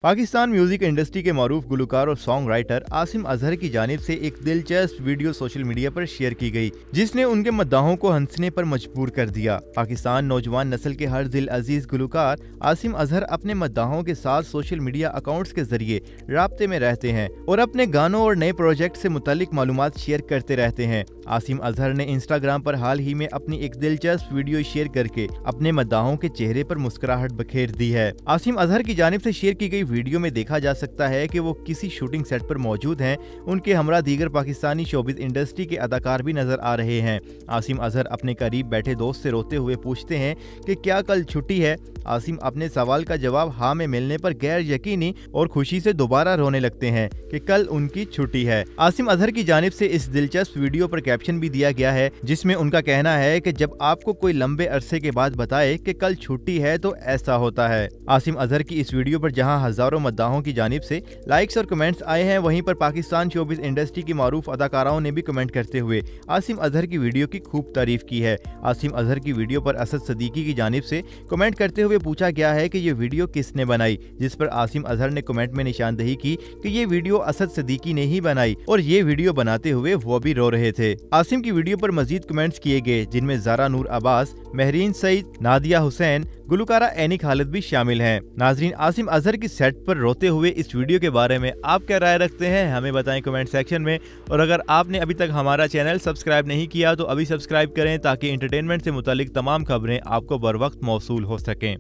Pakistan music industry के मारूफ गुलकार और song writer Asim Azhar की जानिब से एक दिलचस्प वीडियो सोशल मीडिया पर शेयर की गई, जिसने उनके मद्दाहों को हंसने पर मजबूर कर दिया। पाकिस्तान नौजवान नस्ल के हर दिल अजीज गुलकार आसिम अजहर अपने मद्दाहों के साथ सोशल मीडिया अकाउंट्स के जरिए राब्ते में रहते हैं और अपने गानों और नए प्रोजेक्ट से मुतालिक मालूमात शेयर करते रहते हैं। आसिम अजहर ने इंस्टाग्राम पर हाल ही में अपनी एक दिलचस्प वीडियो शेयर करके अपने मद्दाहों के चेहरे पर मुस्कुराहट बखेर दी है। आसिम अजहर की जानिब से शेयर की गई वीडियो में देखा जा सकता है कि वो किसी शूटिंग सेट पर मौजूद हैं। उनके हमरा दीगर पाकिस्तानी शोबिज़ इंडस्ट्री के अदाकार भी नजर आ रहे हैं। आसिम अजहर अपने करीब बैठे दोस्त से रोते हुए पूछते हैं कि क्या कल छुट्टी है। आसिम अपने सवाल का जवाब हाँ में मिलने पर गैर यकीनी और खुशी से दोबारा रोने लगते हैं कि कल उनकी छुट्टी है। आसिम अजहर की जानिब से इस दिलचस्प वीडियो पर कैप्शन भी दिया गया है, जिसमें उनका कहना है कि जब आपको कोई लंबे अरसे के बाद बताए कि कल छुट्टी है तो ऐसा होता है। आसिम अजहर की इस वीडियो पर जहां हजारों मद्दाहों की जानिब से लाइक्स और कमेंट्स आए हैं, वहीं पर पाकिस्तान शोबिज़ इंडस्ट्री की मारूफ अदाकाराओं ने भी कमेंट करते हुए आसिम अजहर की वीडियो की खूब तारीफ की है। आसिम अजहर की वीडियो पर असद सदीकी की जानिब से कमेंट करते हुए पूछा गया है कि ये वीडियो किसने बनाई, जिस पर आसिम अजहर ने कमेंट में निशानदही की कि ये वीडियो असद सदीकी ने ही बनाई और ये वीडियो बनाते हुए वो भी रो रहे थे। आसिम की वीडियो पर मजीद कमेंट्स किए गए, जिनमें ज़ारा नूर अब्बास, महरीन सईद, नादिया हुसैन, गुलकारा एनी खालिद भी शामिल हैं। नाजरीन, आसिम अजहर की सेट पर रोते हुए इस वीडियो के बारे में आप क्या राय रखते हैं, हमें बताएं कमेंट सेक्शन में। और अगर आपने अभी तक हमारा चैनल सब्सक्राइब नहीं किया तो अभी सब्सक्राइब करें, ताकि एंटरटेनमेंट से मुतालिक तमाम खबरें आपको बर वक्त मौसूल हो सकें।